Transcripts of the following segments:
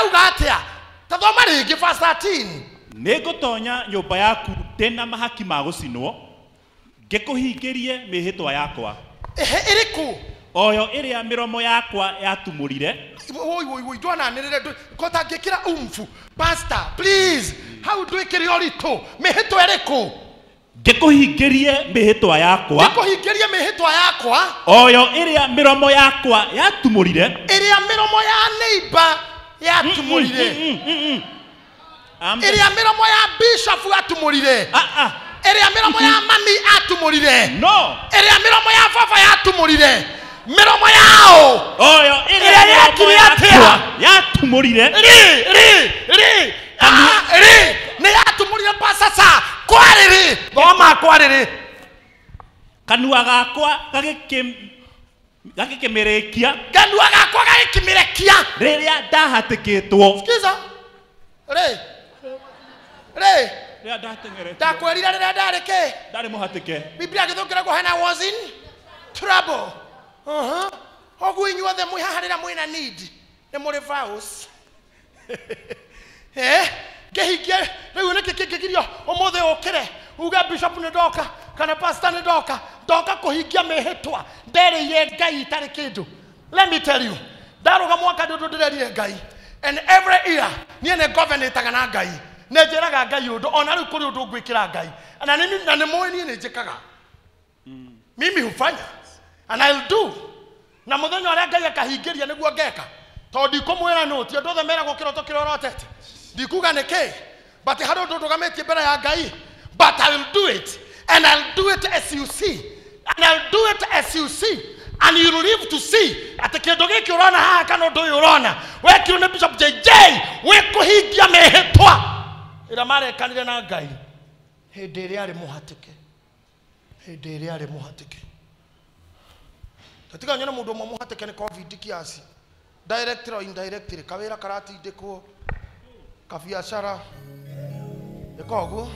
arauga atia tathoma ringi verse 13 Nĩngũtonya nyũmba yaku ndĩna mahaki ma gũcinwo ngĩkũhingĩrie mĩhĩtwa yakwa iriku oyo ĩrĩa mĩromo yakwa yatumũrire woi ndwana nĩrĩre kota ngĩkĩra umfu pastor please how do ikĩrĩ ũritũ mĩhĩtwa ĩrĩkũ ngĩkũhingĩrie mĩhĩtwa yakwa ngĩkũhingĩrie mĩhĩtwa yakwa oyo ĩrĩa mĩromo yakwa yatumũrire ĩrĩa mĩromo ya neighbor yatumũrire ĩrĩa mĩromo ya bishop yatumũrire ĩrĩa mĩromo ya mami atumũrire no ĩrĩa mĩromo ya baba yatumũrire mĩromo yao oyo ĩrĩa yakire atĩa yatumũrire nĩ yatumũrire pasasa kwarĩrĩ thoma kwarĩrĩ kanua gakwa gagĩkĩmĩrĩkia kanua gakwa gagĩkĩmĩrĩkia rĩrĩa ndahatĩkĩtwo sikiza rĩrĩa ndatengerete ndakwĩrire rĩrĩa ndarĩ ndarĩ mũhatĩke Biblia gĩthũngĩra when I was in trouble oguo inyuothe mwĩ haha rĩrĩa mwĩna need nĩ mũrĩ vows ngĩhingie rĩu nĩkĩ kĩngĩgirio ũmũthĩ ũkĩre uge bishop nĩ ndoka kana pastor nĩ ndoka kũhingia mĩhĩtwa nderĩire Ngai itarĩ kĩndũ. Let me tell you, ndaruga mwaka ndũ ndĩrerire Ngai and every year niĩ nĩ governataga na Ngai nĩ njĩraga Ngai ũndũ ona rĩu kũrĩ ũndũ ngwĩkĩra Ngai na nĩ mũĩ niĩ nĩ njĩkaga mimi hufanya and I'll do na mũthenya ũrĩa Ngai akahingĩria nĩguo ngeka tondũ ndikumwĩra no ti ũndũ othe meragwo kĩroto kĩrorotete ndikuga nĩkĩ but harĩ ũndũ ndũgamĩtie mbere ya Ngai but I will do it and I'll do it as you see and I'll do it as you see and you live to see atĩ kĩndũ gĩkĩ ũrona haha kana ũndũ ũyũ ũrona wekirwo nĩ Bishop JJ wĩkũhingia mĩhĩtwa ĩrĩa marekanire na Ngai hĩndĩ ĩrĩa arĩ mũhatĩke Katika nyona mundu mwa muhateke ni COVID kiasi. Directly or indirectly kawira karatindikwo kabiashara ikoguo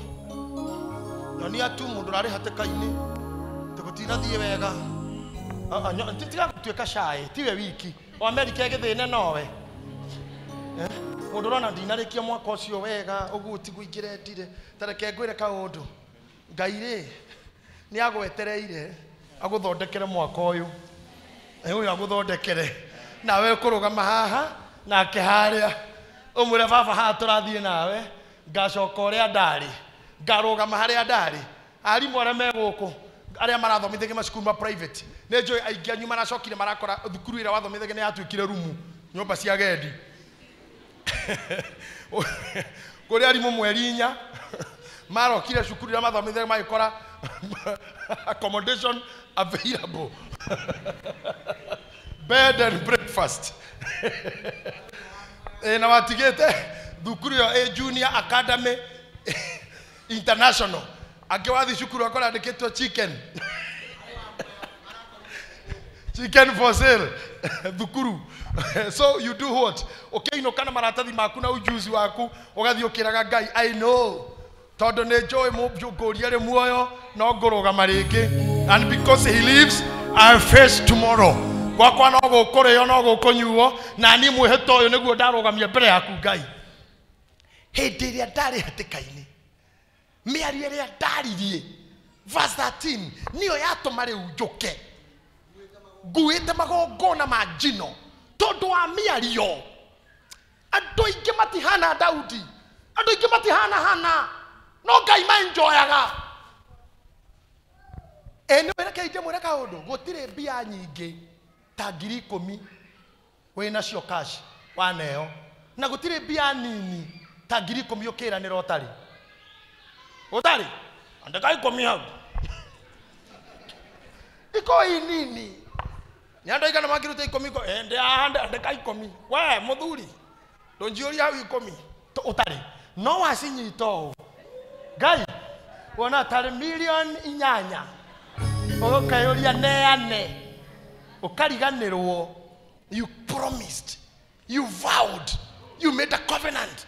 na ni atu mundu rari hateka-ini tugutira thie wega tiga gutuika cai tiwe wiki o America igithine nowe mundu rona ndinarikia mwaka ucio wega uguo tiguingire ndire tareke ngwire kaundu Ngai ri ni agwetereire aguthondekere mwaka uyu uyu aguthondekere nawe kurugama haha nake haria umure baba ha turathie nawe ngacoka uria ndari ngarugama haria ndari arimu aria meguku aria marathomithagia macukuru ma private ne joy aingia nyuma nacokire marakora thukuru ira wathomithagia ni yatuikire rumu nyumba cia gendi kuri arimu mweri 4 marokire cukuru ira mathomithagia magikora accommodation available bed and breakfast na watigete thukuru ya Junior Academy International akiwathi cukuru akora andikitwo chicken for sale thukuru. So you do what? Okay, no kana maratathi maku na ujuzi waku ugathiukiraga Ngai. I know todo ne joy mo byogoria re muoyo no ngurugama ringi and because he lives I face tomorrow. Gwakwa no gukurio no gukunyuo na ni mwiheto uyu niguo ndarugamia mbere yaku Ngai. Hindi ria ndari hatikaini miario ria ndaririe verse 13 niyo yatuma riu njuke nguite magongona ma njino tondu wa miario. Andu aingi matihana Daudi, andu aingi matihana Hana, no Ngai menjoyaga. Eno reke inde mwere kaundu gutire mbia nyingi ta 10,000 wina cio cash waneo na gutire mbia nini ta 10,000 ukiranira utari andika 10,000 hau iko nini ni andu igana magiruta 10,000 ko ende andika 10,000 we muthuri ndonjiuria hau 10,000 utari no wasinyito Ngai wona tari million 8 ukayuria neane ukariganirwo. You promised, you vowed, you made a covenant.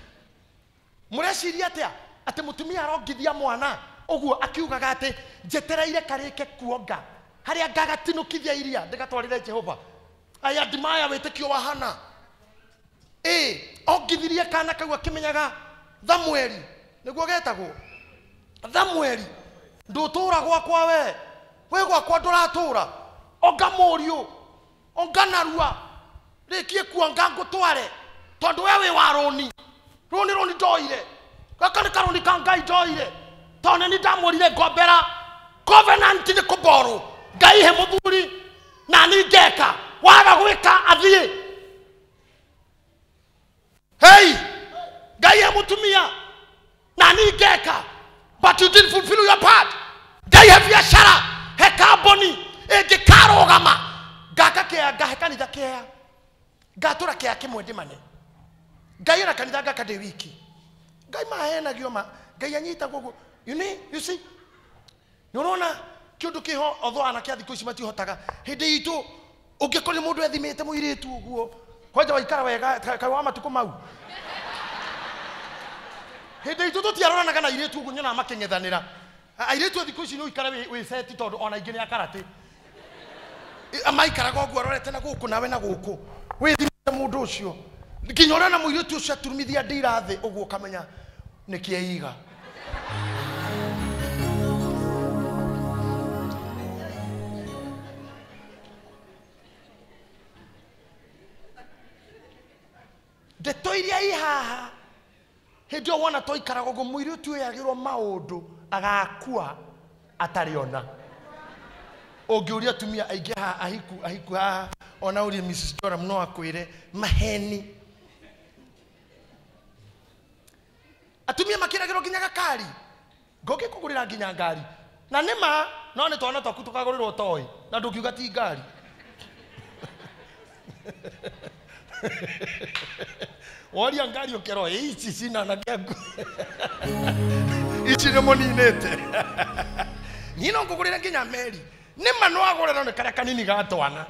Mureciria atia ati mutumia arongithia mwana uguo akiugaga ati njetereire karike kuonga haria ngagatinukithia iria ndigatwarire Jehova. I admire witikio wa Hana. ongithirie kana kau akimenyaga Thamweli niguo getagwo Thamweli ndutura gwakwa we gwakwa nduratura onga muriu onga narua rikie kuanga ngutware tondu we wa roni ndoire gaka ni karoni kangai ndoire tone ni ndamurire ngombera covenant ni kuboru ngai he muthuri na ni ngeka waga gwika athie hey ngai he mutumia na ni ngeka but you didn't fulfill your part ngai he biashara he company engikarogama gaka kea gahe kanitha kea gatura kea kimwe ndimane ngai ra kanitha gaka de wiki ngai mahenagio ma ngai anyita gugu you see nurona kindu kiho otho anake athiku ici matihotaga hindi itu ungikori mundu ethimite muiritu uguo kwaja waikara wega kai wa matuko mau hindi itu tutiarona kana iritu uguo nyona makengethanira airetu athiku ici no ikara we seti tondu ona ingi ni akarate amaikara goguo arorete na guku nawe na guku withimite mundu ucio kinyora na muiritu ucio aturumithia ndira thi uguo kamenya nikieiga de toiria ihaha hedio wona toikara gogo muiritu yagirwo maundu agakua atariona ongiuria tumia aige ahiku ona uri Mrs. Dora mno akwire maheni atumia makiragiro kinyaga kari goge kugurira nginya ngari na nima no ne twana twaku tukagurirwo toi na ndukiuga ti ngari waria ngari ukero ici sina na kyangu ici ne moninete nino ngugurira nginya meri nima no agurira ne kara kanini gatwana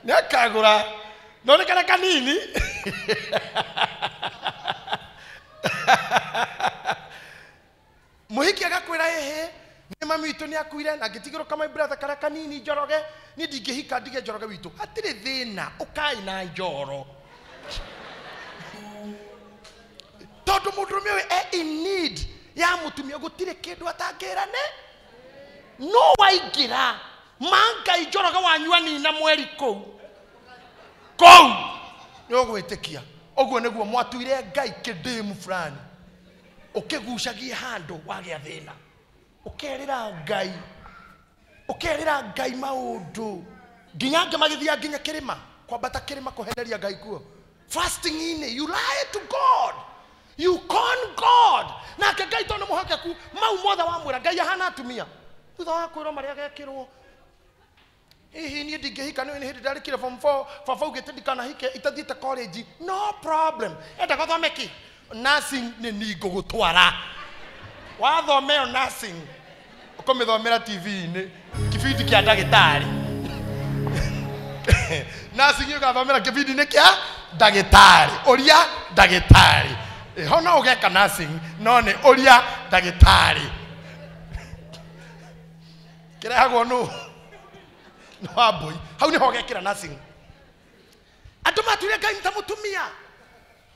nakagura no ne kara kanini muhiki agakwira ehe ni mami witu ni akuire na gitigiro kama brother kara kanini njoroge ni ndingihika ndige njoroge witu atire thina ukai na njoro todo mudume in need ya mutumia gutire kindu atangirane no waigira manga njoroge wanyua ni na mweri kou yo gwitikia oguo niguo mwatuire ngai kidemu fulani ukigucagia handu wagia thina ukerira ngai maundu nginya magithia nginya kirima kwambata kirima kuheneria ngai kuo fasting in you lie to God you con God na ngai tono muhakeku mau mothe wa mwira ngai hana atumia thutha wa kwirwo maria gekirwo hihi ni ndingihika ni hindi ndarikire form 4 baba ugite ndikana hike itathiite college no problem enda gothomeki nursing ni ningo gutwara wathomeo nursing ukomithomera TV-ini kibindi kia ndagitari nursing ugathomera kibindi-ini kia ndagitari uria ndagitari hono ugeka nursing no ni uria ndagitari kirehagwo no aboi hau ni hogekira nursing andu matwire ngai ntamutumia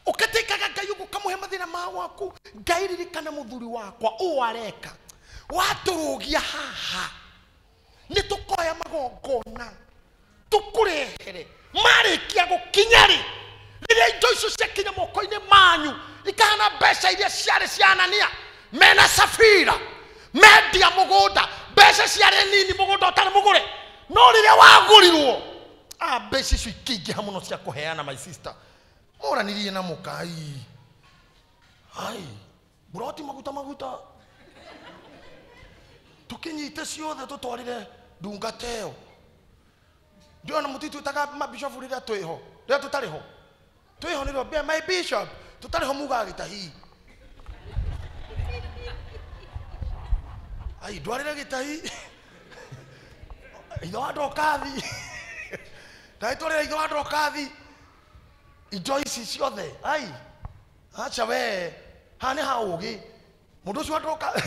ukatikaga ngai ugukamuhe mathina ma waku ngairirikana muthuri wakwa uareka waturugia haha ni tukoya magongona tukurehere marikia gukinyari rire indo icio ciakinya moko-ini manyu ikana mbeca iria ciarĩ cia Anania mena Safira mendia mugunda mbeca ciarĩ nini mugunda ũtarĩ mũgũre no rire wagurirwo mbeca icio ikĩingĩha mũno cia kũheana my sister moranirie na mukai buroti maguta tukinyite ciothe tutwarire ndungateo ndio na mutitu taka mabishop rira tweho rira tutariho niro be my bishop tutariho muga gitahi dwarire gitahi ido adokathi taitore ido adokathi indo ici ciothe acha we hane haugi mundu ucio adoka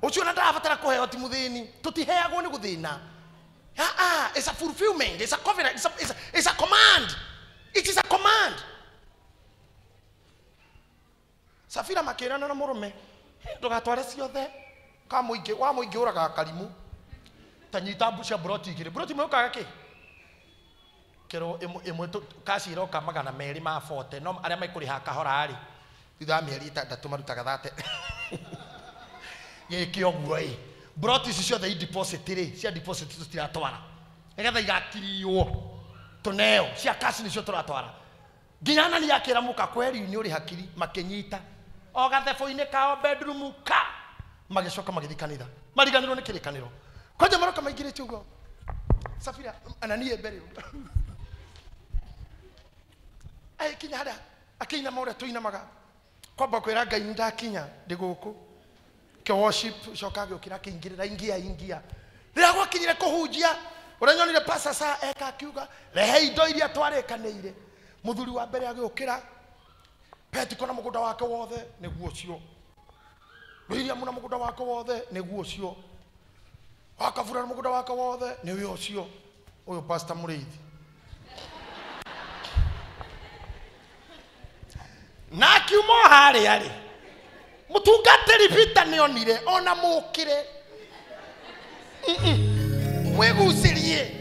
ucio na ndabatara kuheo ti muthini tutiheagwo ni guthina it's a fulfillment, it's a covenant, it's a command. It is a command. Safira makirana na murume ndugatware ciothe ka muingi wa muingi uraga karimu tanyita mbucia broti igire broti mwikaga ki kero imwe kacira ka magana meri ma 40 no aria maikuriha kahora ari thutha mieri 3 marutaga thate yeki oguo broti ciothe i deposit ri cia deposit tutiratwara nigetha igakiriwo tuneo cia cash nicio turatwara nginyana ni yakira muka kweri ni uri hakiri makenyita o gathebo-ini kao bedroom ka magicoka magithi kanitha mariganirwo ni kirikaniro kwaje maroka maingirite uguo Safira ananie mbere ai kinya hada akinya mora tuinamaga kwamba kwira Ngai ndakinya ndi guku ke worship coka gukira kingirira ingia rira gwakinyire kuhunjia uranyonire pasa saa eka akiuga rehe indo iria twarekanire muthuri wa mbere agukira Petiko na mugunda wake wothe niguo cio William na mugunda wake wothe niguo cio Wakavura na mugunda wake wothe niwe ucio uyu pastor Muriithi na kiumo hari ari mutungatiri Peter nionire ona mukire mwegucirie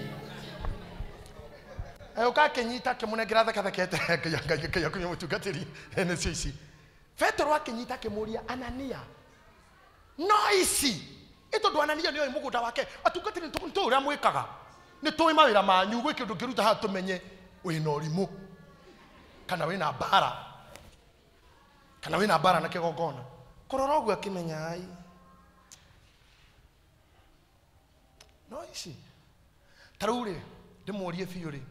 Oka kenyita kemunegera thakathakete kaya kunya mutungatiri ene sisi Petro akenyita kemuria Anania noisi ito ndo Anania niyo mugunda wake atungatiri ntu uria mwikaga ni tuwi mawira manyu gwe kindu kiruta ha tumenye wina orimu kana wina bara na kigongona kurora ogwa kimenya ai noisi tarure ndimurie fiuri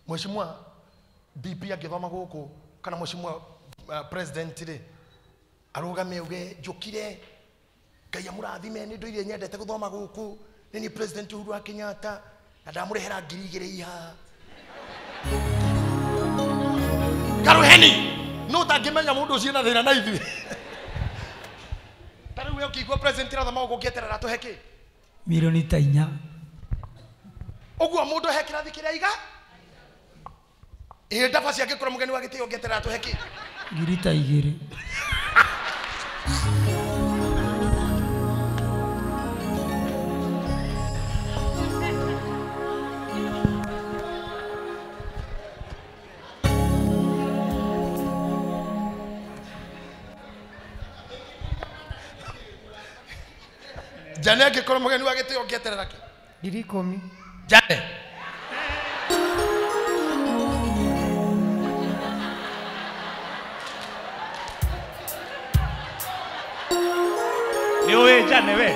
Mheshimiwa BP agithoma guku kana Mheshimiwa president ri arugame uge njukire Ngai amurathime ni ndo iria nyendete guthoma guku ni president Uhuru Kenyatta na ndamurehera 2,000 iha Karuheni no tangimenya mundu ucio na thina na ithui tari we ukigwa president rathoma gukieterera tuheki milioni 4 uguo mundu hekira thikiria iga ndabasi agikora mugeni wa gitio ngeterera tuheki 2,000 Jane agikora mugeni wa gitio ngeterera ki 10,000 Jane Niwe Jane we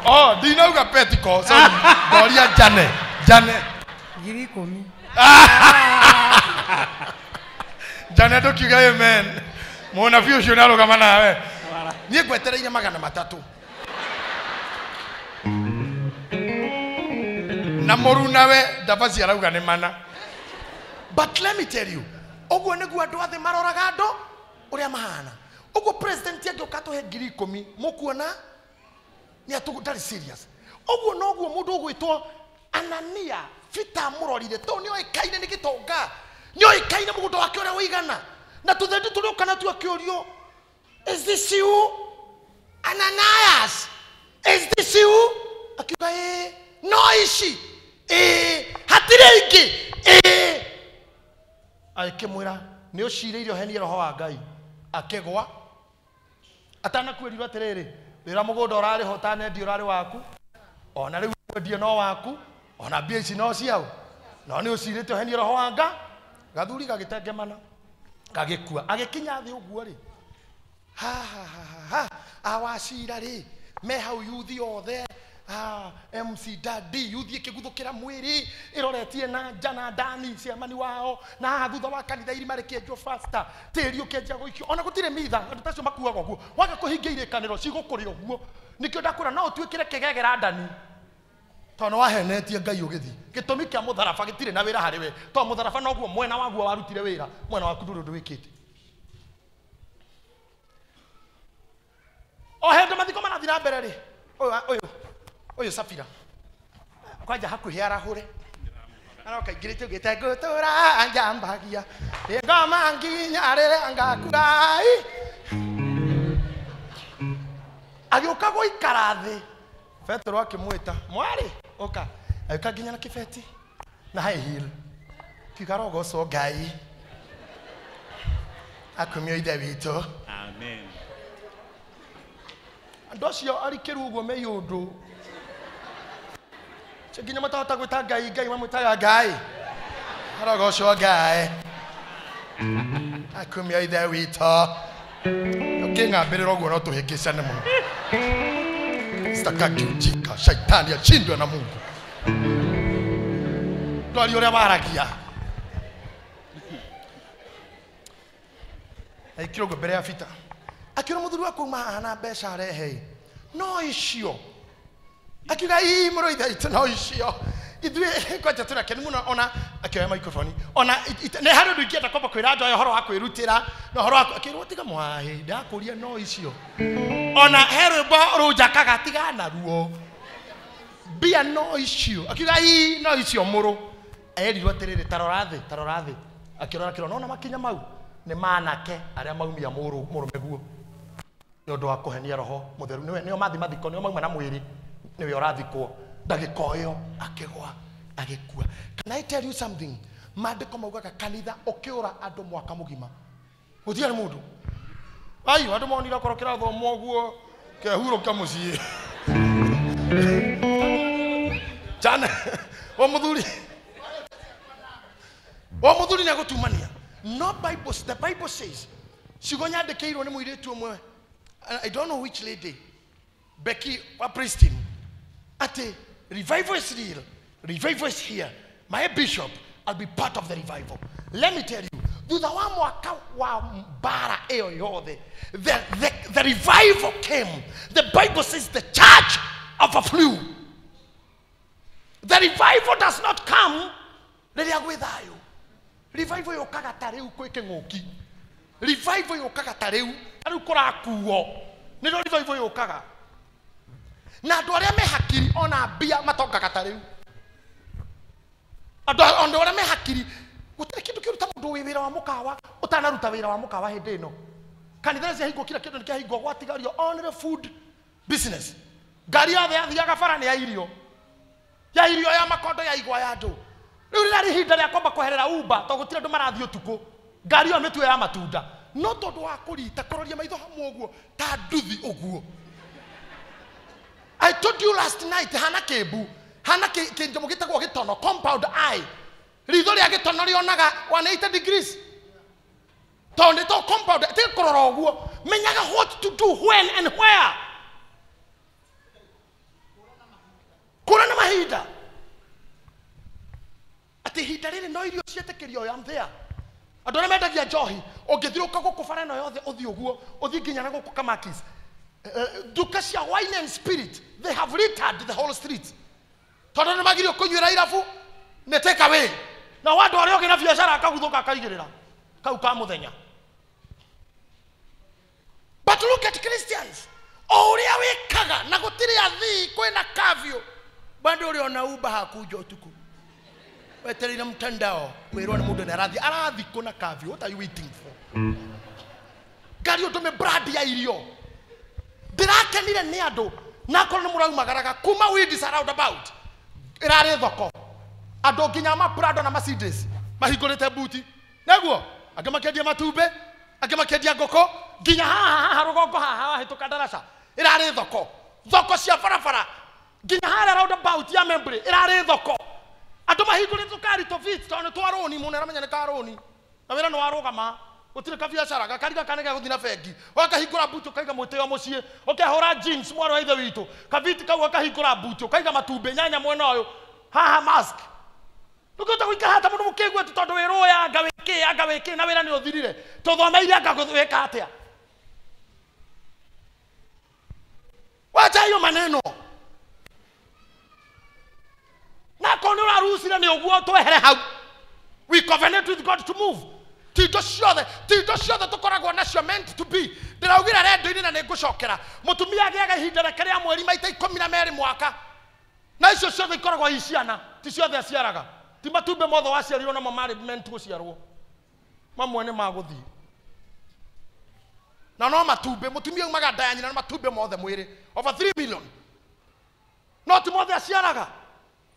Oh dinauga Petiko sorry Doria Jane 10,000 Jane dokiga amen Mona fusion nalogama nawe nie gwetereire 300 na moru nawe ndabasi arauga ni mana but let me tell you ogwo niguo andu athe maroraga andu uria mahana ogwo president yake ukatuhe 10,000 mukuona ni atugutari serious ogwo nogwo mundu ugwitwo Anania Peter murorire to ni oikaine ni gitonga ni oikaine mugundo wake uria wigana na tuthendi turi ukana tu akiorio is this you Ananias is this you akiuga no ishi hatire ingi aikimwira ni uciriirio henie roho wa Ngai akigwa atana kwirirwo atiriri wira mugunda urari hotane ndi urari waku ona riu wendio no waku ona mbia ici no ciao no ni ucirite henie roho wa Ngai gathuri gagitengemana gagikua agikinya thi uguo ri awacira ri me hau yuthi othe MC Daddy yuthi kiguthukira mwiri iroretie na jana ndani ciamani wao na thutha wa kanitha iri marekenjwo faster tiri ukenja guikio ona gutire mitha andu tacio makuaga guo waga kuhingia irekaniro cigukuria guo nikio ndakura no tuikire kigegera ndani tono wahenetie Ngai ugithi gitumi kia mutharaba gitire na wira hari we to mutharaba no guo mwena waguo warutire wira mwena waku nduru wikite O hendo mathiko marathira mbere ri. Oyo Safira. Kwaja hakuhi arahure. Aroka igirite gitegutura anjambagia. Ngoma nginya rere ngakurai. Agioka goikara thi. Petro akimwita, "Mwari, oka." Agioka nginya na kibeti. Na high heel. Kikarogo so Ngai. Akumio ithe witũ. Amen. Andũ acio arikĩru ũguo me yũndũ. Nginya matahota gwĩta Ngai, Ngai mamwĩtaga Ngai. Arogo so Ngai. Akumio ithe witũ. Ũkĩng'ambĩrĩra ũguo no tũhĩngĩcane mũno. Sitaka kiujika, shaitani ashindwe na Mungu. Ndwari ũrĩa waragia. Aikirwo mbere ya bita. Akĩrwo mũthuri wa kuma ana mbeca arehe. No icio. Akiuga ii mũrũ ithe itũ no icio. Ithuĩ kwaja tũrakeni mũno ona akĩoya microphone. Ona nĩ harĩ ũndũ ingĩenda kwamba kwĩra andũ aya ũhoro wa kwĩrutĩra na ũhoro wa akĩrwo tiga mwahi ndakũria no icio. Ona he rwĩmbo rũnjakaga tiga naruo. Bia no icio. Akiuga ii no icio mũrũ. Erirwo atĩrĩrĩ tarora thĩ. Akĩrora no makinya mau. Nĩ manake arĩa maumia mũrũme guo. Nĩ ũndũ wa kũhenia roho mũtheru nĩo mathiko nĩo mauma na mwĩrĩ nĩwe ũrathikwo ndagĩka ĩyo akĩgwa agĩkua. Can I tell you something? Maandĩko maugaga kanitha ũkĩũra andũ mwaka mũgima gũtiarĩ mũndũ. Ai andũ monire korokera thomo ũguo kehurũka mũciĩ. Jana o mũthuri nĩ agũtumania. No Bibles, the Bible says, Shigonya de Keiro ne muire tu mwe. I don't know which lady. Becky or Pristin. Ate revival is real. Revival is here. My bishop, I'll be part of the revival. Let me tell you, do the one wa bara the revival came. The Bible says the church overflew. The revival does not come. Let it with you. Revival yokaga tareu kweke ngoki. Revival yokaga tareu aru korakuo. Nino revival yokaga. Na andu aria me hakiri ona bia matongaga tareu. Andu aria me hakiri gutire kindu kiruta mundu wi wira wa mukawa utanaruta wira wa mukawa hindi ino. Kanitha cia hingo kila kindu nikiahingo gwatigario only food business. Ngari yothe yathiaga bara ni ya irio. Ya irio ya makondo ya igwa ya andu. Riu rĩrĩ hinda rĩa kwamba kweherera Uber to gutire andu marathii utuku. Ngari yo mitwe ya matunda. No tondu wa kurita kororia maitho hamwe uguo ta nduthi uguo. I told you last night hana kebu. Hana kinjamu gitagwo gitono compound eye. Ritho rĩa gitono rionaga 180 degrees. Tondu to compound ti kurora uguo. Menyaga what to do when and where. Kurana mahinda. Ati hinda rĩrĩ no irio cietekerio ya there. Andũ arĩa mendagia njohi ũngĩthiũka gũkũ bara ĩno yothe ũthiĩ ũguo ũthiĩ nginya na gũkũ Kamakis. Duka cia wine and spirit, they have littered the whole street. Tondũ nĩ magirio kũnyuĩra irabu nĩ take away. Na wandũ arĩa ũngĩ na biacara akaguthũka akaigĩrĩra kau ka mũthenya. But look at Christians. O ũrĩa wĩkaga na gũtirĩ athii kwĩna kavio. Bado ũrĩ ona Uber hakuja utuku. Weterera mtandao kwirwa na mundu arathi kuna kavio. What are you waiting for? Ngari utume brand ya irio ndirakenire ni andu na korwo ni muraumagaraga kuma Windis roundabout irari thoko andu nginya ma Prado na Mercedes mahingurite buti neguo angemakendia matumbe angemakendia ngoko nginya haha rugongo haha hituka darasa irari thoko cia barabara nginya haha roundabout ya Membre irari thoko. Andu mahingurite tukari to fit to twaroni munera menya ne karoni na wira no warugama utire ka biacara gakariga kanega guthina bengi wakahingura butu kaiga muteo mucie ukehura jeans mwaro wa ithe witu kaviti kau akahingura butu kaiga matumbe nyanya mwena uyu haha mask nukota kuika hata mundu mukegwe tondu wiroya agaweke na wira ni uthirire tuthomeire agaguthweka atia. Wacha hiyo maneno. We covenant with God to move. tindo ciothe tukoragwo nacio meant to be ndiraugira rendo-ini na ningũcokera mutumia agĩaga ihinda reke rĩa mweri maita 12 mwaka na icio ciothe ikoragwo i ciana ti ciothe aciaraga ti matumbe mothe waciarirwo namo marĩ meant gũciarwo mamwe nĩ magũthiĩ na no matumbe mutumia umaga nda ya nyina na matumbe mothe mwĩrĩ over 3 million no ti mothe aciaraga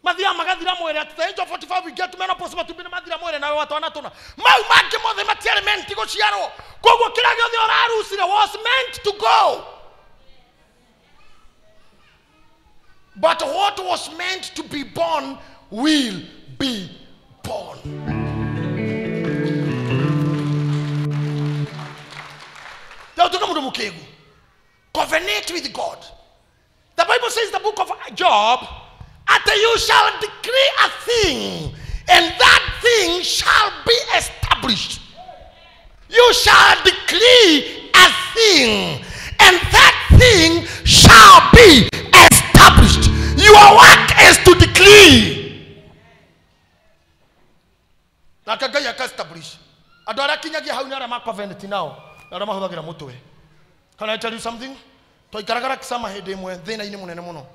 mathia magathira mwere at the age of 45 we get menopause matumbi na mathira mwere nawe watwana tuna mau mangi mothe matiare meant guciarwo koguo kira giothe orarucire was meant to go, but what was meant to be born will be born. Tautoka mundu mukegu covenant with God. The Bible says, the book of Job, that you shall decree a thing, and that thing shall be established. You shall decree a thing, and that thing shall be established. Your work is to decree. Nakagaya ka establish. Adora kinyagia hauna ma covenant now. Na mahuthagira mutwe. Can I tell you something? Toikaragara kisama hede mwe thina ini munene muno.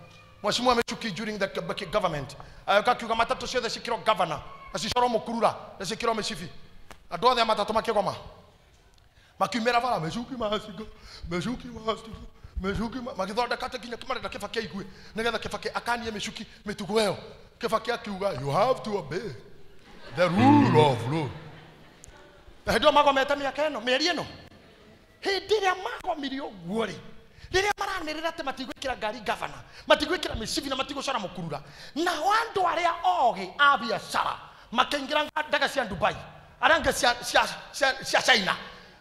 Mwashimu amechuki during the government. Akakiuga matatu ciothe cikiro governor. Acicoro mukurura, acikiro meshifi. Andu othe matatu makigoma. Makiumera bara meshuki masiga. Meshuki masiga. Meshuki magithondeka tekinya kimarenda Kibaki aigue. Nigetha Kibaki akanie meshuki mitugo yo. Kibaki akiuga you have to obey the rule of law. Ndio magomete miaka eno, mieri eno. Hindi ria magomirio guori. Riria maranirira te matigwikira ngari governor, matigwikira micibi na matigũcora mũkurura. Na wandu aria ogi a biacara makingira ndaga cia Dubai, aranga cia China,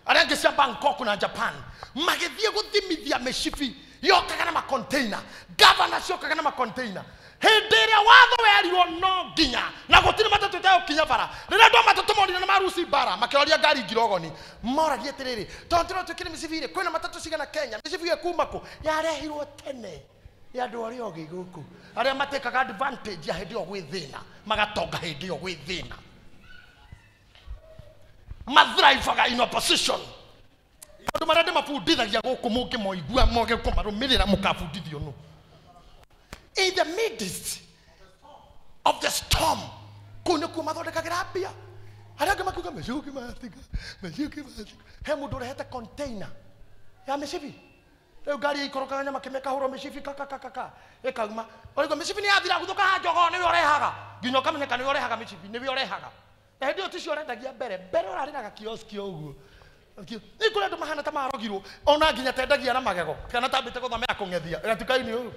aranga cia Bangkok na Japan, magithie guthimithia micibi yokaga na ma container, governor ciokaga na ma container. Hindi ria watho werirwo no nginya na gutire matatu tayo kinya bara. Riria ndo matatu morire na marusi bara makioria ngari ngirogoni moragie tiriri tontiro tukire micibire kwina matatu cigana Kenya micibi kuma ku yarehirwo tene ya andu aria ogi guku aria matekaga advantage ya hindi o gwithina magatonga hindi o gwithina mathrivaga in opposition andu marende mabundithagia guku mungi moigua moge kumarumirira mukabundithio no. In the midst of the storm, kuna kumathondeka grabia. Araga makuga meshuki masiga. He mundu rehete container ya mecibi. Leo gari ikoroka nyama kimeka horo mecibi kaka. Ekauma. Oligo mecibi ni athira guthuka ha njogo ni orehaga. Nginyo kamenyeka ni orehaga mecibi ni orehaga. Na ndio ticio orendagia mbere orari na kioski oguo. Ni kule ndo mahana ta marogirwo. Ona nginya tendagia na magego. Kana tambite guthomera kungethia. Gatukaini uyu.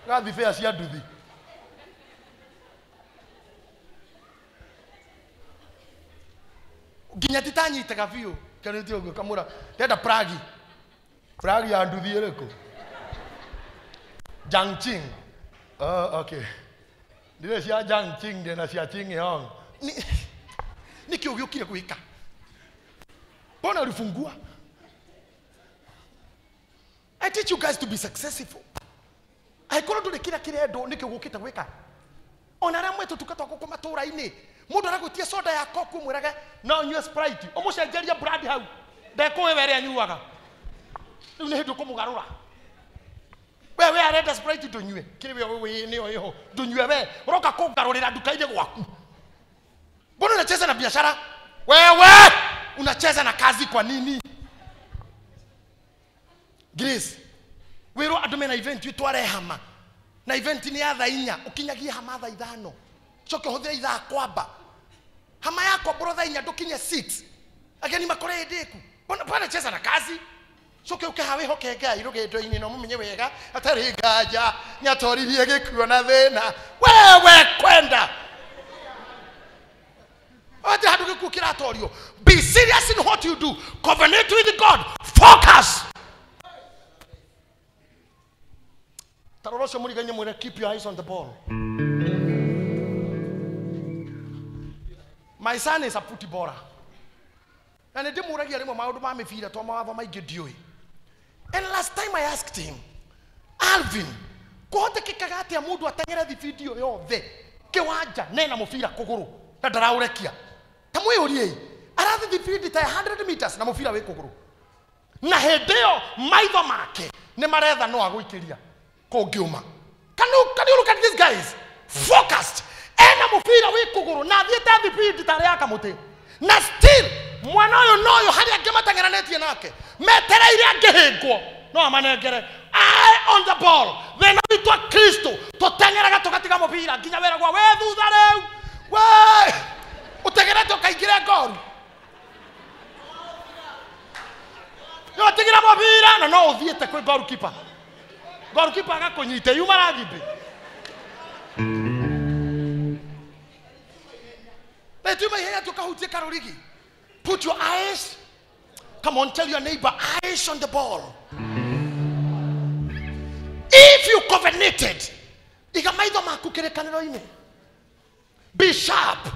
Gathi fea cia nduthi. Nginya titanyitaga biũ kanĩte ũguo kamũra ndenda Prague ya nduthi ĩrĩkũ Jiangxing. Okay, ndire cia Jiangxing ndena cia Qingyong. Niki ũgĩũkire gwĩka mbona ulifungua? I teach you guys to be successful. Aikoro nduri kira kirendo niki gukite gwika. Ona ramwe tutukatwa guku matura-ini. Mundu aragutie soda ya koku mwiraga no nyue Sprite. Omucenjeria brand hau. Ndekuwe were anyuaga. Riu ni hindu kumugarura. Wewe arenda Sprite tunyue. Kiri wewe ni oyo. Tunyue we. Uroka kugarurira duka-ini gwaku. Mbona unacheza na biashara? Wewe unacheza na kazi kwa nini? Grace. Wero adume na event witware hama. Na event ni ya thaa 4 ukinyagia hama thaa 5. Coke huthira ithaa kwamba. Hama yako bro thaa 4 ndukinye 6. Ageni makore ndeku. Mbona cheza na kazi? Coke ukahawe hoke Ngai rugendo-ini no mumenye wega atari ngaja nyatorithie gikuo na thina. Wewe kwenda. Ati hadu gikuo kiratorio. Be serious in what you do. Covenant with God. Focus. Tarorosho muriganye mwere, keep your eyes on the ball. My son is a putibora. And I didn't muragia rimo maundu ma mifira to mawatho maingi ndiui. And last time I asked him, Alvin, kuhotekekaga atia mundu atengere video yothe kiwanja nena mufira kuguru na ndaraurekia. tamwe urie arathi defeat ta 100 meters na mubira wi kuguru na hedeo maitho make ni maretha no aguikiria kungiuma. Can you look at these guys? Focused. Ena mubira wi kuguru na thiete defeat ta ria kamuti na still mwana uyu noyo hari angimatangerenetie nake metereire angihingwo no amanengere eye on the ball then bitwa Kristo tutengeraga tugatiga mubira nginya wera gwa we thutha riu we utegerete ukaingire ngoru yo tigira mubira na no uthiete kwi goalkeeper agakunyite yuma ragimbi betuma here tukahutie karorigi. Put your eyes, come on, tell your neighbor, eyes on the ball. If you covenanted, be sharp.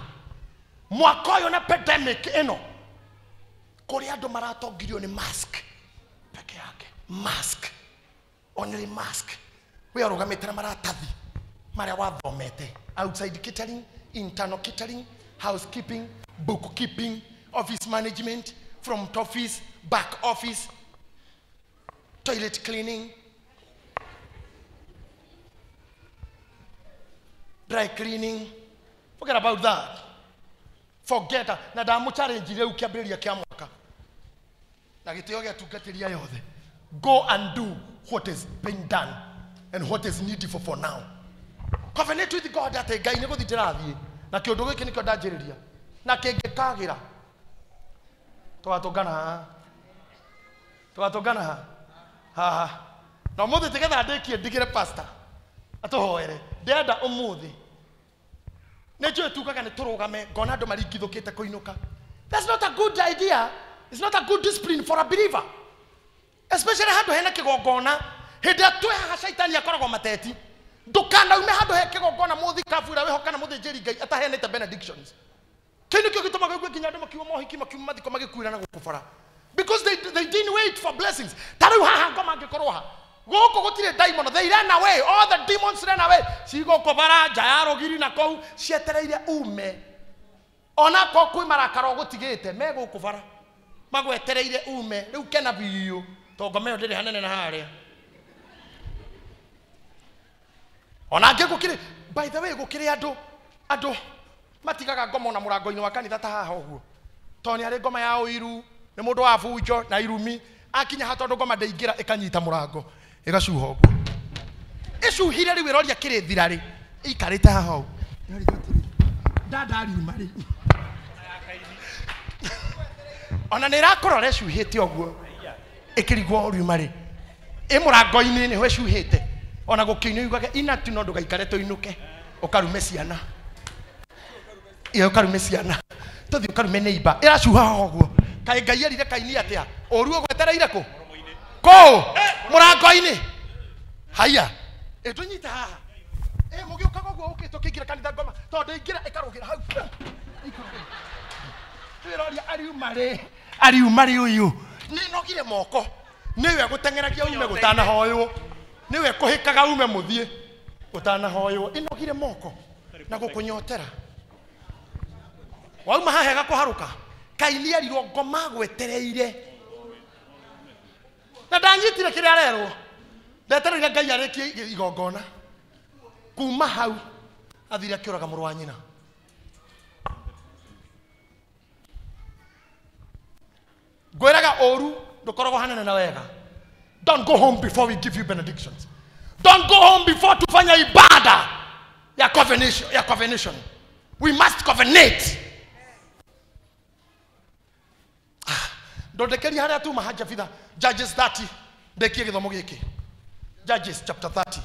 Mwakoyo na pandemic eno. Koreado marato gidio ni mask. Peke yake. Mask. Only mask. We are rogametera maratavi. Maria wathomete. Outside catering, internal catering, housekeeping, bookkeeping, office management, front office, back office, toilet cleaning, dry cleaning. Forget about that. Forget that. Na da challenge ile ukiabiria kia mwaka. Na gitio gya tugatiria yothe. Go and do what is being done and what is needed for now. Covenant with God that a guy nego thitirathie. Na kiondu giki nikyo ndanjiriria. Na kingikagira. Twatongana ha na muthi tigetha ndikie ndigire pastor atuhoere ndenda umuthi nejo tukaga ni turugame ngona andu maringithukite kuinuka. That's not a good idea. It's not a good discipline for a believer, especially handu hena kigongona hinde tweha shaitani akoragwo mateti ndukana ume handu he kigongona muthi kafura wehoka na muthi njeri ngai atahenete benedictions. Because they didn't wait for blessings. They ran away. All the demons ran away. She go kobara jayaro giri na kou shetereire ume. Ona ko kui marakaro gotigete mego kobara. Mago etereire ume. Riu kena biyo. Togomeo ndiri hanene na haria. Ona ngego kire by the way go kire ado matigaga ngoma na murango-ini wa kanitha ta haha uguo toni ari ngoma ya uiru ni mundu wa bunjo na irumi akinya hatondu ngoma ndeingira ikanyita murango igacuha uguo icuhire riu iroria kirithira ri ikarite haha uguo ndandari mari ona ni rakorora icuhite uguo ikirigwo riuma ri murango-ini ni ho icuhite ona gukiinyo yugaga inatu no ndugaikare tuinuke ukarume ciana iyo karume ciana tuthi ukarume neighbor iracuha hoguo kai ngai erire kaini atia oruo gwetereire ku murango-ini haya tunyita haha mugiukaga uguo ukito kingira kanitha ngoma tondu ingira ikarugira hau twiroria ariumari uyu ni nogire moko niwe gutengeragia ume gutana hoyo niwe kuhikaga ume muthie gutana hoyo inogire moko na gukunyotera wauma hahega kuharuka kaini arirwo ngoma gwetereire na ndanyitire kire arerwo ndetereire ngai arekie igongona kuma hau athire akiuraga muru wa nyina gweraga oru ndukoragwo hanene na wega. Don't go home before we give you benedictions. Don't go home before tufanya ibada ya covenation. We must covenant. Ndondekeri haria tu mahaja fitha Judges 30 ndekie githomo giki. Judges chapter 30.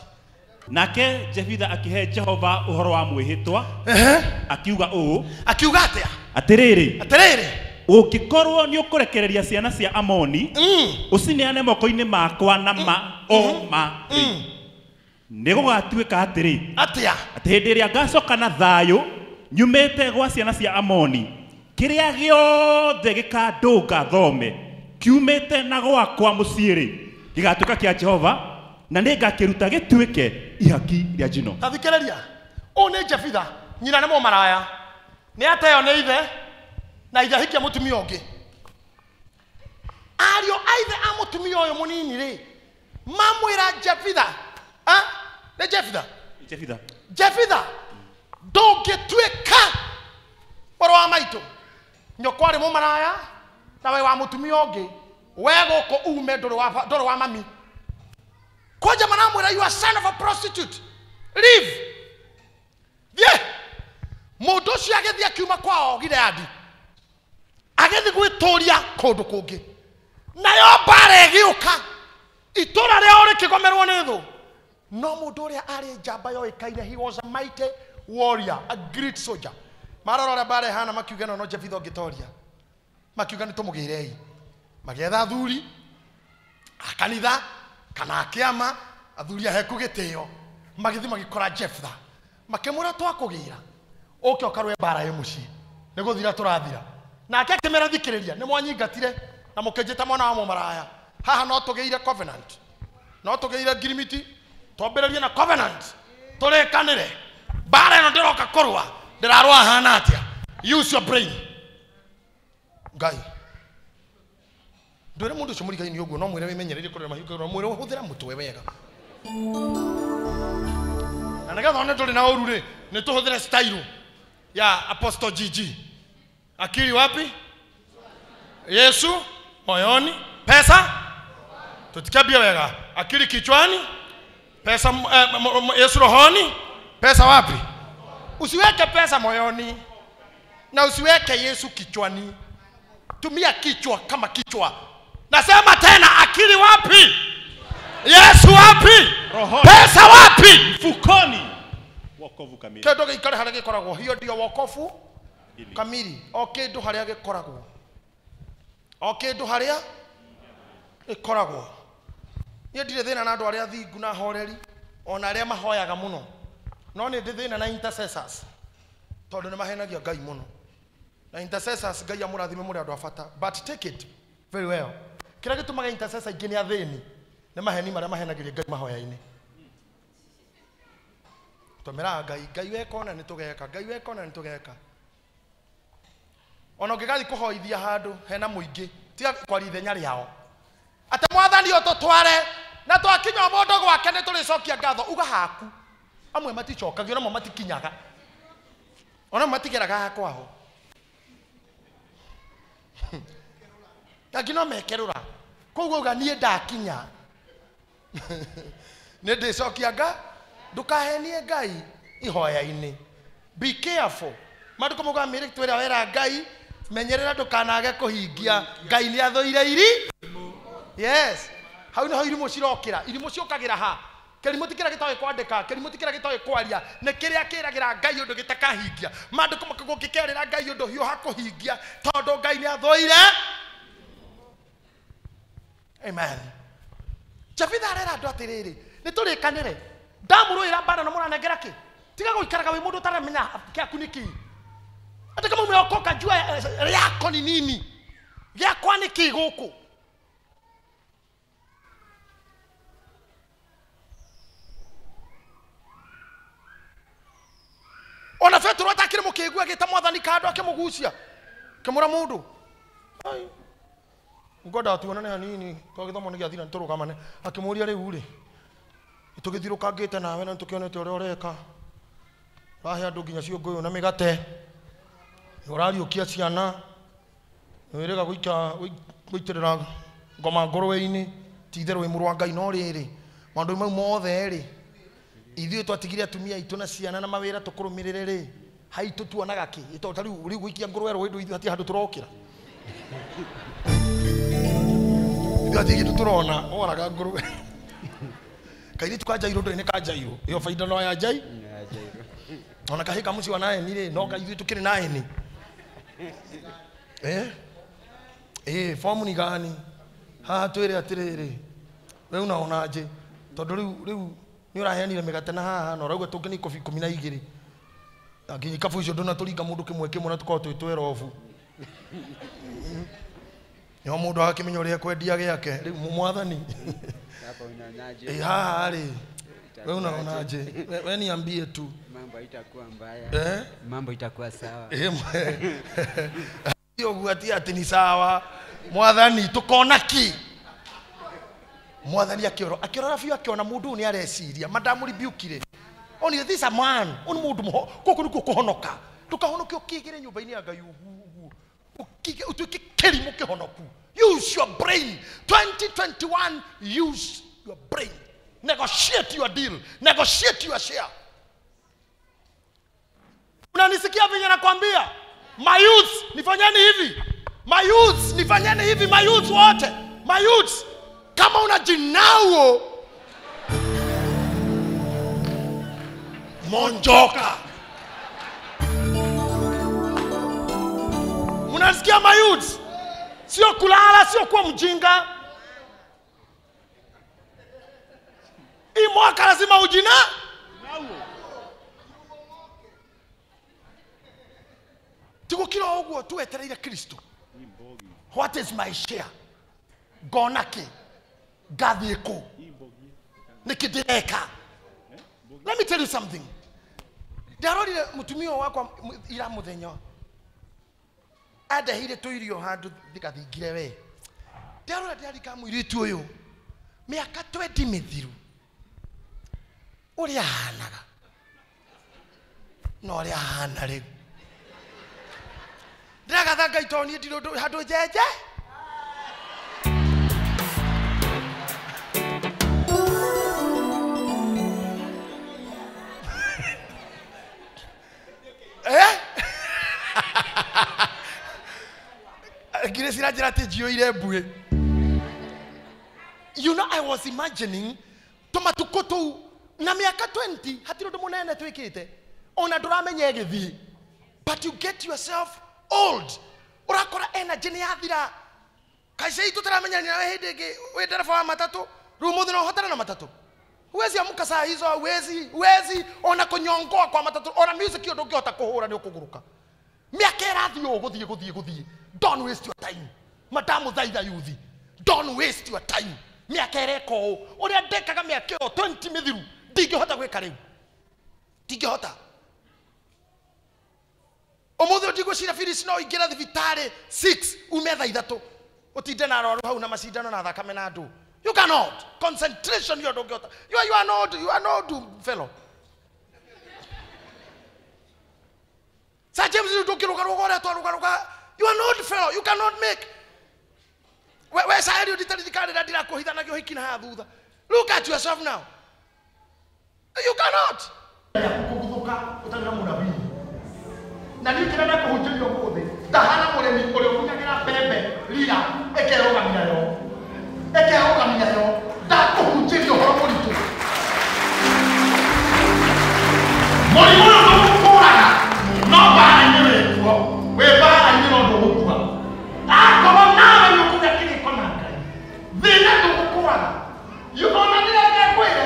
Nake Jefitha akihe Jehova uhoro wa mwihitwa akiuga akiuga atia atiriri ukikorwo ni ukurekereria ciana cia Amoni ucineane moko-ini makwa na ni gugatuika atiri atia ati hindi iria ngacoka na thayu nyumite gwa ciana cia Amoni kiria giothe gikandunga thome kiumite na gwakwa muciiri gigatuika kia Jehova na ningakiruta gituike ihaki ria njino. Tathikiriria une Jefitha nyina nemo maraya ni ateo ni ithe na ithahikia mutumia ungi ario aithe a mutumia uyu munini ri mamwira Jefitha ne Jefitha ndungituika moro wa maitu nyokwari mumaraya na we wa mutumia ungi we guko ume ndoro wa mami koja manamwira you are son of a prostitute leave ye mundu cio agithia akiuma kwao Gileadi agithi gwitoria kundu kungi nayo mbara igiuka itura ria uri kigomerwo ni thu no mundu uria ari njamba yoikaine he was a mighty warrior a great soldier marora mbara hana makiuga no Jefitha ongitoria makiuga ni tumugirei magetha thuri akanitha kana akiama athuri aheku gitio magithi magikora Jefitha makemura twakugira oke okarwe mbara ye muci ni guthira turathira nake akimera thikiriria ni mwanyingatire na mukenjeta mwana wa mumaraya haha no tugeire covenant no tugeire girimiti twambiririe na covenant turekanire mbara ino ndiroka kurwa ndirarwa hana atia use your brain ngai ndore mundu cumuri gai ni uguo no mwire wimenyerere kurira mahiuka no mwire huthira mutwe wega na nagatho ne tuli na urure ni tuhuthire style ya Apostle GG akili wapi Yesu moyoni pesa tutikabia wega akili kichwani pesa Yesu rohoni pesa wapi usiweke pesa moyoni na usiweke Yesu kichwani tumia kichwa kama kichwa nasema tena akili wapi Yesu wapi rohoni pesa wapi mfukoni wokovu kamili kedo ikare harage koragwo hiyo ndio wokovu kamili okindu haria gikoragwo okindu haria ikoragwo nie ndire thina na andu aria thingu na horeri ona aria mahoyaga muno no ni ndithina na intercessors tondu ni mahenagia Ngai muno na intercessors Ngai amurathime muri andu afata but take it very well kira gitumaga intercessor ingini athini ni maheni maria mahenagiria Ngai mahoya-ini tomera Ngai wekona ni tugeka Ngai wekona ni tugeka ono ngigathi kuhoithia handu hena muingi tiga kwari ithenya riao ate mwathani o tutware na twakinya mundu gwake ni turicokia ngatho uga haku amwe matichokagio na matikinyaga ona matigeraga hakwaho ngino mekerura koguo uga nie ndakinya ne ndicokia ndukahenie Ngai ihoya-ini be careful maduko muga mire twira wera Ngai menyerera ndukanage kuhingia Ngai ni athoire iri yes hau no irimo cirokira irimo ciokagira ha kerimo tikira gitoe kwandika kerimo tikira gitoe kwaria ne kiria kiragira Ngai undu gitakahingia maduko makago gikerera Ngai undu hio hakuhingia tondu Ngai ni athoire amen Jefitha arera andu atiriri ni turikanire ndamuruira mbara na muranengera ki tiga guikaraga wi mundu taramenya kiaku niki ata kama umeokoka jua yako ni nini yako ni kiguku ona Petro atakire mukigua gita mwathani kando akimugucia kimura mundu ai ngoda tuona na nini twagithoma ni giathina turugamane akimuria riu ri tugithirukangite nawe na tukionete uri ureka rahe andu nginya ciongo na migate urariukia ciana wirega guitirira ngoma ngorwe-ini titherwe murwa Ngai no riri mandu mau mothe ri ithuĩ twatigire atumia itu na ciana na mawira tukurumirire ri haitu tuonaga ki itonda riu guikia ngorwe ro indu hati handu turokira ithuĩ turona oraga ngorwe kairi tukajairo ndo ne kajairo iyo faida no ya jai ona kahika muci wa naye nire no kaithuĩ tukiri naye ni fomu ni gani ha twire atiriri we unaona aje tondu riu ni uraheanire migate na haha no rauga tungini kofi 12 akinyi kafu icio ndona turinga mundu kimwe kimwe na tukao twitwera ofu yo mundu akimenya uria kwendia giake riu mwathani hapo unaonaje haha ri we unaonaje we niambie tu mambo itakuwa mbaya mambo itakuwa sawa Yo gwati ati ni sawa. Mwathani tukona ki. Mwathani akiora biu akiona mundu ni areciria madamu rebuke-ire. Only this a man, on mundu mo koko ni kuhonoka. Tukahonokio kigire nyumba-ini ya Ngai ugu. Utuike kerimu kihonoku. Use your brain. 2021, use your brain. Negotiate your deal. Negotiate your share. Unanisikia vile nakwambia? My youth, nifanyeni hivi. My youth, nifanyeni hivi. My youth wote. My youth, kama unajinao monjoka. Unasikia my youth? Sio kulala, sio kuwa mjinga. Hii mwaka lazima ujina. Tuko kila ogwo tuetereire Kristo. What is my share? Gonake. Gadhieko. Nikidireka. Let me tell you something. Darori mutumio wako ira muthenya. Adahire tuirio handu thikathingire we. Darora ndari ka muiritu uyu. Miaka 20 mithiru. Uria hanaga. No ria hana riu. Ndiragatha Ngai toni ndiru handu jeje. You know, I was imagining tomatukoto na miaka 20 hatiro ndo munene twikite ona nduramenye githi, but you get yourself old. Urakora energy ni yathira kaise itu taramenya ni nawe hindingi we ndereba wa matatu rumuthi no hotana na matatu uwezi amuka saa hizo uwezi ona kunyongoa kwa matatu ona music yo ndungihota kuhura ni ukuguruka miaka irathi yo guthie. Don't waste your time. Madamu thaitha yuthi. Don't waste your time. Miaka ireko uria ndekaga miaka 20 mithiru ndingihota gwika riu. Ndingihota. Omothe ndigwicira Phyllis no ingira thibitari 6 umetha ithatu. Utinde na aroru hau na macindano na thakame na andu. You cannot. Concentration yo ndungihota. You are not fellow. Sa James ndukiruka rugora twaruka. You are not fellow. You cannot make. Where's I you look at yourself now. You cannot.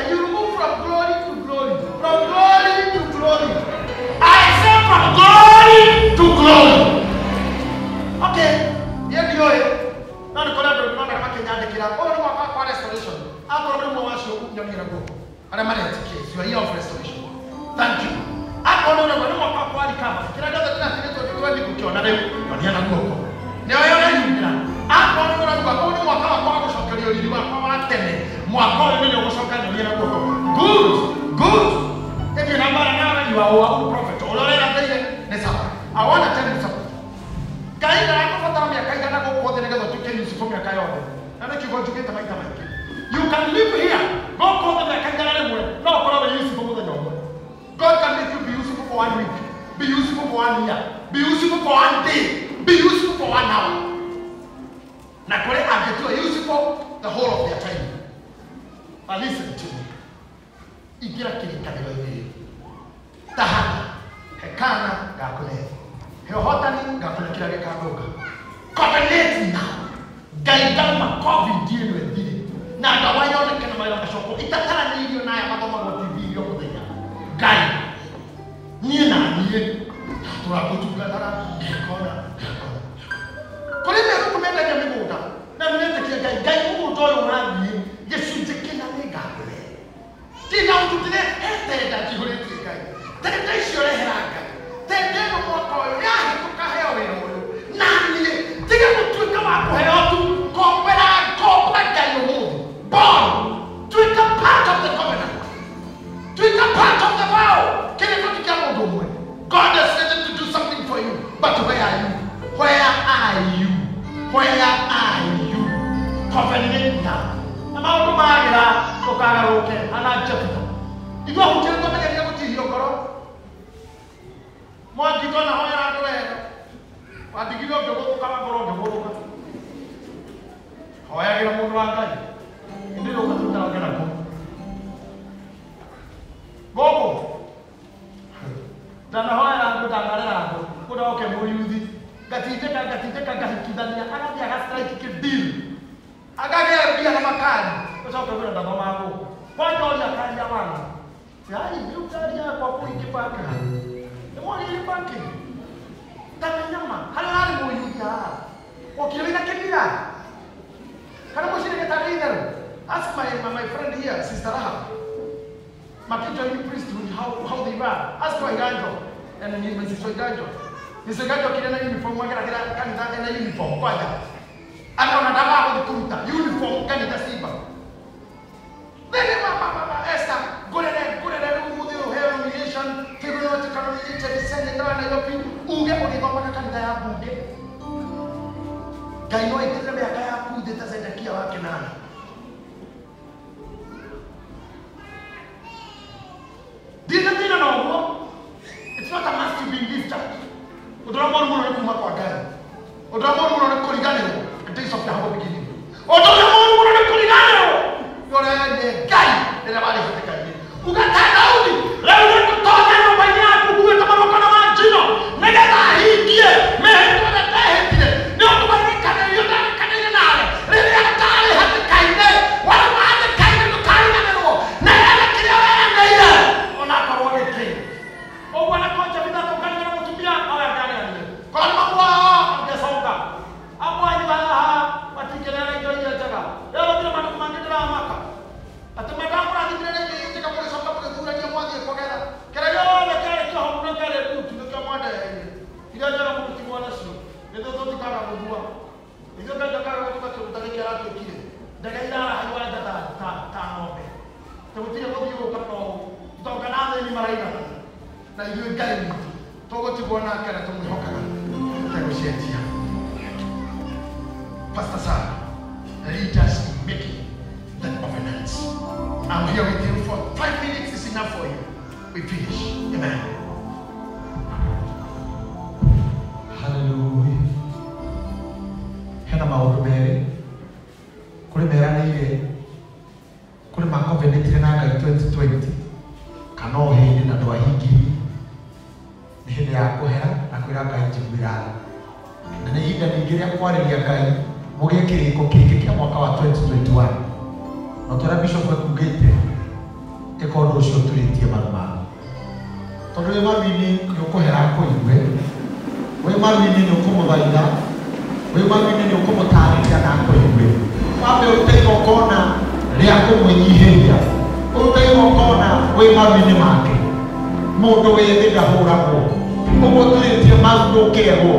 You move from glory to glory. From glory to glory. I say from glory to glory. Okay. Here we go. Now the corner not a Kenya kira. Oh, no, for restoration. I'm going to watch you. You're going to go. And I'm going to case. You are here for restoration. Thank you. I'm going to go. No, Papa, come. Can I know that I'm going to go? You're here to go. Now you're here. I'm going to go. Oh, no, Papa, I'm going to go. Good. If you're not you are a prophet. I want to tell you something. You can live here. God can make you be useful for 1 week, be useful for 1 year, be useful for 1 day, be useful for 1 hour. Now, I get useful the whole of their time. But listen to me. Igira kirikaniro hili. Tahana, hekana gakune. Heohotani gakune kila gekagoga. Covenant now. Gaidama COVID deal with it. Na dawayo na kana mayo kashoko. Itatara ni hiyo na ya madoma wa TV yo kudenya. Gai. Niye turakutuka dara gekona. Kole me kumenda jamii muda. Na mnende kia gai mu toyo mradi. Yesu tekena negale. Tina ututine ete da jihore tikai. Tete shore heraka. Tete mo ko ya kuka hewe no. Nani nĩnya na maũndũ magĩra ũkagarũrũke ananjĩta igua hũtĩrĩ tũmenyeria gũtihio ngoro mwangi twana hoera andũ wega wandigire ũngĩgũthũkaga ngoro ũngĩgũthũka hoyagĩra mũndũ wa Ngai ĩndĩ ũka tũtaragera kũ gũkũ ndanahoera andũ ndanarera andũ kũndoke mũyuthi gatindĩka ngahikithania agathiĩ agastrike kĩdili agagĩa mbia na makari ũcoke wĩra ndathoma gũkũ kwanjoria karia wangu yaani rĩu ngari yakwa kũingĩbanga nĩmwagĩrĩ banki ndamenyama harĩa ararĩ mũyuthi haha ũkire wĩna kĩmira kana mũcirĩ gĩtarĩ itherũ ask my friend here sister Rahab makijoin priesthood how they were ask Waiganjo and Mrs. Waiganjo Mrs. Waiganjo kile na uniform wake na kanisa na uniform kwanza anaona dawa kukuruta uniform kanisa Simba nene mama Esther golele umuthi uheo nomination figurati kanisa Senator na yopi uge kwa kanisa ya bunge kaino ikitaka miaka ya kudeta Zedekia wake nani Dina no. It's not a must to be in this church. Udramor muno kuma kwa gani. Udramor muno kuligane the days of the humble beginning. Udramor muno kuligane. Yore ne gai de la bali katika hii. Ukata Daudi, leo nikutoka nyumba yako kuwe kama mkono wa jino. Nenda hikie, mehendo na tehete. Ndio kubarika na yote kanene nale. Leo yakale hata kaine. Wala maana kaine tukaina nero. Na yale kile wewe ndio. Oh, wana kocha bila kukanya na kutumia au ya gani yani. Kwa mambo angesonga. Hapo ani bana watikelele ndio ile jaga. Leo bila mambo mangine maka. Atamadamu na ndio ile ile kama ile soka kwa dura ni mwaje kwa kera. Kera yote kale kwa huko kale kutu ndio kama ndio ile. Ile jaga kutu mwana sio. Ndio zote kama kujua. Ndio kama kama kwa kutaka rato kile. Daga ila haiwa data ta ngombe. Tumetia kwa hiyo kwa tokana ni maraika. Na iwe gani togo tibona kana tumuhokaga tagucetia Pastor Sam lead us in making that covenant. I'm here with you for 5 minutes is enough for you. We finish. Amen. Hallelujah. Hena maundu meri kuri meranire kuri makovenetire na Ngai 2020 kana ohindi na ndwahingiri ni hindi ya kuhera na kwira Ngai njiguira na ni ihinda ningĩ rĩa kwarĩria Ngai mũgĩe kĩrĩko kĩngĩ kĩa mwaka wa 2021 na tũrĩa bishop ekugĩte ĩka ũndũ ũcio tũrĩtie marũmaro tondũ wĩ maru-inĩ nĩ ũkũhera kũigue wĩ maru-inĩ nĩ ũkũmũthaitha wĩ maru-inĩ nĩ ũkũmũtarĩria na kũigue wambe ũrute igongona rĩa kũmũnyihĩria ũrute igongona wĩ maru-inĩ make mũndũ wĩ thĩ ndahũragwo ũguo tũrĩtie maru ndũkĩegwo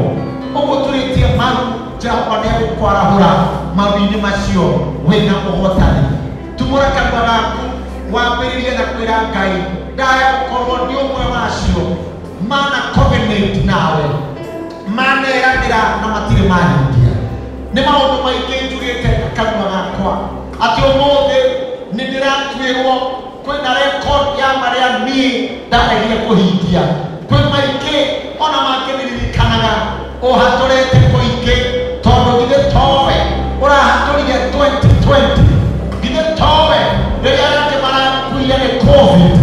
ũguo tũrĩtie maru Jehova nĩ egũkwarahũra maru-inĩ macio wĩna ũhotani tumũra kanua gaku wambĩrĩrie na kwĩra Ngai ndaya gũkorwo nĩ ũmwe wacio mana covenant nawe maneranĩra na matirĩ mahingia nĩ maũndũ maingĩ njugĩte kanua gakwa atĩ ũmũthĩ nĩ ndĩratuĩrwo kwĩna record ya marĩa niĩ ndaregire kũhingia kwĩ maingĩ ona mangĩ nĩririkanaga ũhatũrĩte kũingĩ tondũ githĩ towe ũrahatũrire 2020 githĩ towe rĩrĩa andũ marakuire nĩ COVID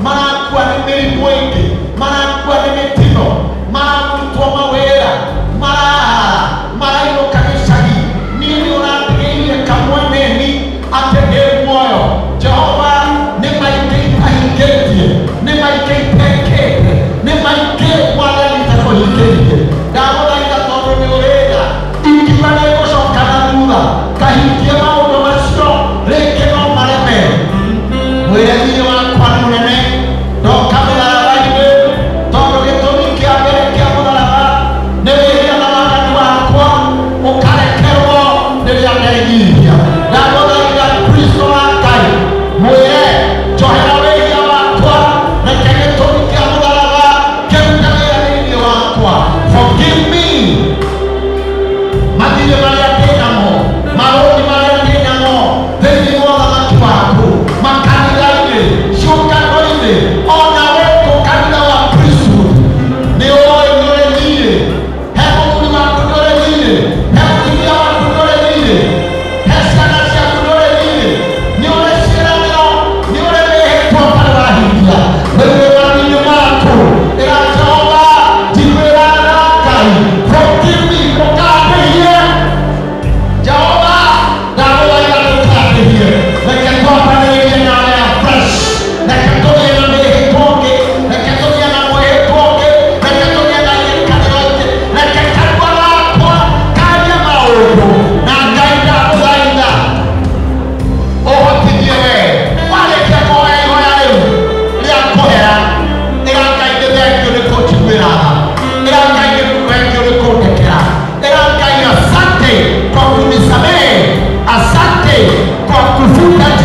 marakua nĩ mĩrimũ ĩngĩ marakua nĩ mĩtino marakutwo mawĩra marainũka gĩcagi niĩ nĩ ũratigĩire kamwe neni atĩ ndĩ muoyo Jehova nĩ maingĩ itahingĩtie nĩ maingĩ itekĩte nĩ maingĩ mwathani itakũhingĩrie ndagũthaitha tondũ nĩ ũrĩga ingiuga nĩ ngũcoka na thutha kahingie maũndũ macio rĩngĩ no mareme mwĩre hinya wakwa nĩ mũnene ndoka mĩtharaba-inĩ tondũ gĩtũmi kĩa mbere kĩa mũtharaba nĩ wĩhia na waganu wakwa ũkarekerwo rĩrĩa ndenyihia ndagũthaitha Kristo Buddha